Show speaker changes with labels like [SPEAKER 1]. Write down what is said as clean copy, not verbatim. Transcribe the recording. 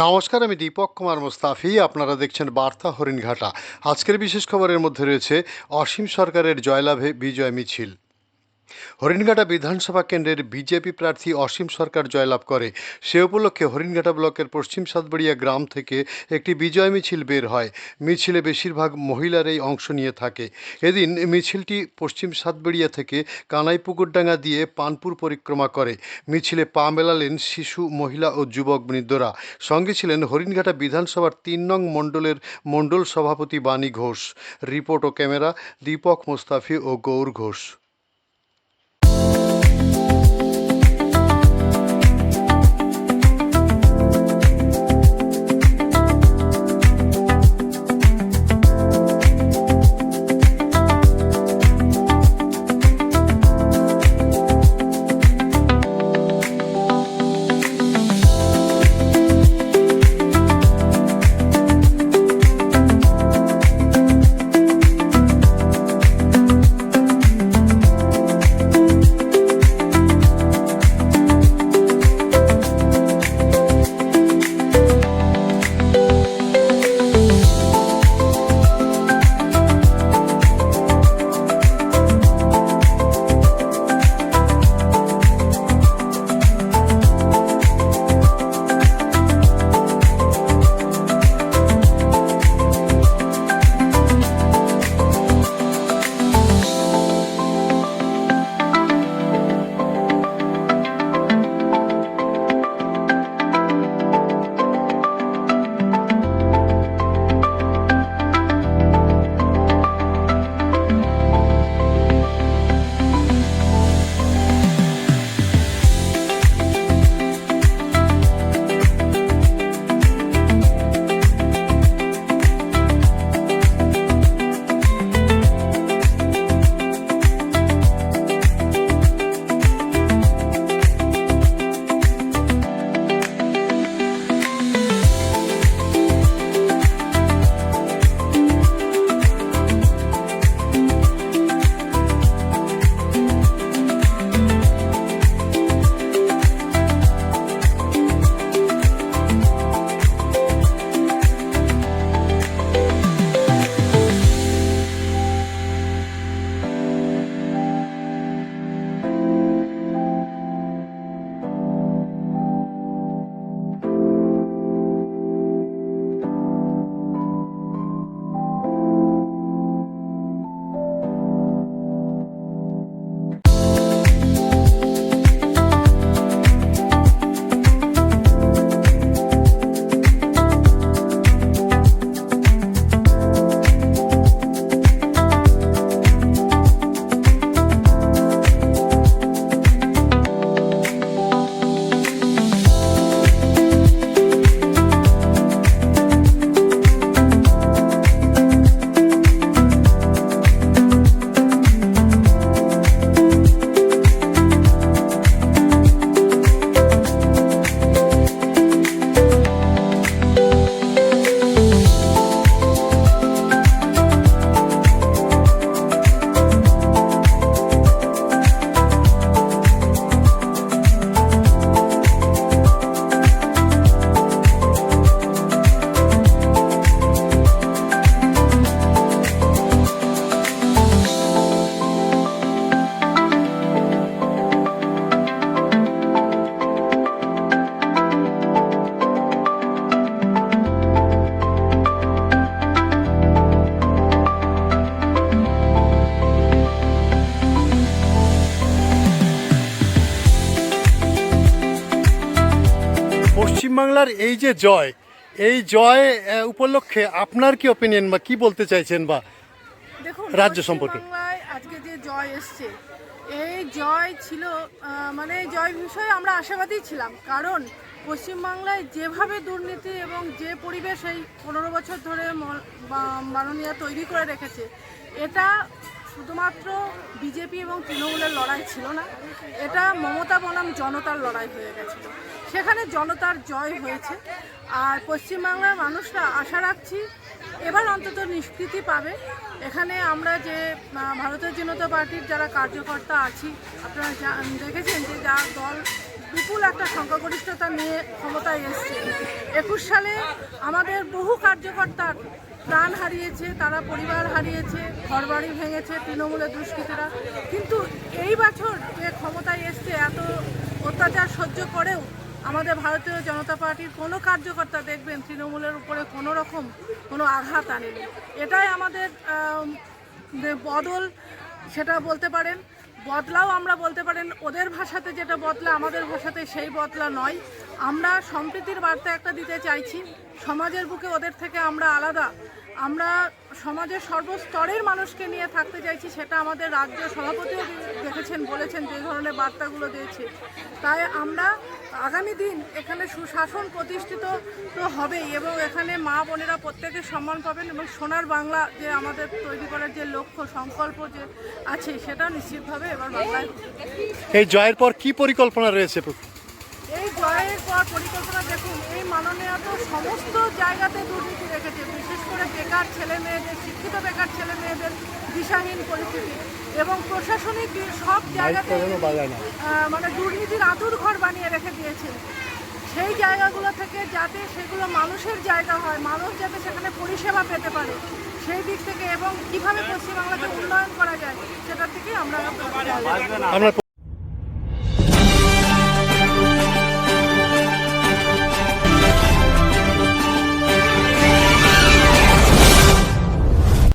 [SPEAKER 1] নমস্কার, আমি দীপক কুমার মুস্তাফি। আপনারা দেখছেন বার্তা হরিণঘাটা। আজকের বিশেষ খবরের মধ্যে রয়েছে অসীম সরকারের জয়লাভে বিজয় মিছিল। হরিণঘাটা বিধানসভা কেন্দ্রের বিজেপি প্রার্থী অসীম সরকার জয়লাভ করে। সে উপলক্ষে হরিণঘাটা ব্লকের পশ্চিম সাতবাড়িয়া গ্রাম থেকে একটি বিজয় মিছিল বের হয়। মিছিলে বেশিরভাগ মহিলারাই অংশ নিয়ে থাকে। এদিন মিছিলটি পশ্চিম সাতবাড়িয়া থেকে কানাইপুকুরডাঙ্গা দিয়ে পানপুর পরিক্রমা করে। মিছিলে পা মেলালেন শিশু, মহিলা ও যুবক বৃন্দরা। সঙ্গে ছিলেন হরিণঘাটা বিধানসভার ৩ নং মণ্ডলের মণ্ডল সভাপতি বাণী ঘোষ। রিপোর্ট ও ক্যামেরা দীপক মুস্তাফি ও গৌর ঘোষ। পশ্চিমবাংলার এই যে জয়, এই জয় উপলক্ষে আপনার কি ওপিনিয়ন বা কি বলতে চাইছেন বা
[SPEAKER 2] দেখুন,
[SPEAKER 1] রাজ্য সম্পর্কে?
[SPEAKER 2] পশ্চিমবাংলায় আজকে যে জয় এসছে, এই জয় ছিল মানে জয় বিষয়ে আমরা আশাবাদী ছিলাম। কারণ পশ্চিমবাংলায় যেভাবে দুর্নীতি এবং যে পরিবেশ এই 15 বছর ধরে মাননীয়া তৈরি করে রেখেছে, এটা শুধুমাত্র বিজেপি এবং তৃণমূলের লড়াই ছিল না, এটা মমতা বনাম জনতার লড়াই হয়ে গেছিল। সেখানে জনতার জয় হয়েছে। আর পশ্চিমবাংলার মানুষরা আশা রাখছি এবার অন্তত নিষ্কৃতি পাবে। এখানে আমরা যে ভারতীয় জনতা পার্টির যারা কার্যকর্তা আছি, আপনারা দেখেছেন যে যা দল বিপুল একটা সংখ্যাগরিষ্ঠতা নিয়ে ক্ষমতায় এসছে। 21 সালে আমাদের বহু কার্যকর্তা প্রাণ হারিয়েছে, তারা পরিবার হারিয়েছে, ঘরবাড়ি ভেঙেছে তৃণমূলের দুষ্কৃতীরা। কিন্তু এই বছর যে ক্ষমতায় এসছে, এত অত্যাচার সহ্য করেও আমাদের ভারতীয় জনতা পার্টির কোনো কার্যকর্তা দেখবেন তৃণমূলের উপরে কোনো রকম কোনো আঘাত আনেনি। এটাই আমাদের যে বদল, সেটা বলতে পারেন। বদলাও আমরা বলতে পারেন, ওদের ভাষাতে যেটা বদলা আমাদের ভাষাতে সেই বদলা নয়। আমরা সম্প্রীতির বার্তা একটা দিতে চাইছি। সমাজের বুকে ওদের থেকে আমরা আলাদা, আমরা সমাজের সর্বস্তরের মানুষকে নিয়ে থাকতে চাইছি। সেটা আমাদের রাজ্য সভাপতিও দেখেছেন, বলেছেন যে ধরনের বার্তাগুলো দিয়েছে। তাই আমরা আগামী দিন এখানে সুশাসন প্রতিষ্ঠিত তো হবেই, এবং এখানে মা বোনেরা প্রত্যেকে সম্মান পাবেন, এবং সোনার বাংলা যে আমাদের তৈরি করার যে লক্ষ্য সংকল্প যে আছে, সেটা নিশ্চিতভাবে এবার বাংলায় হবে।
[SPEAKER 1] এই জয়ের পর কি পরিকল্পনা রয়েছে?
[SPEAKER 2] এই জয়ের পর পরিকল্পনা দেখুন, এই মাননীয় তো সমস্ত জায়গাতে দুর্নীতি রেখেছে, বিশেষ করে বেকার ছেলে মেয়েদের, শিক্ষিত বেকার ছেলে মেয়েদের দিশাহীন পরিস্থিতি, এবং প্রশাসনিক সব জায়গাতে মানে দুর্নীতির আঁতুর ঘর বানিয়ে রেখে দিয়েছে। সেই জায়গাগুলো থেকে যাতে সেগুলো মানুষের জায়গা হয়, মানুষ যাতে সেখানে পরিষেবা পেতে পারে, সেই দিক থেকে এবং কীভাবে পশ্চিমবাংলাকে উন্নয়ন করা যায় সেটার থেকে আমরা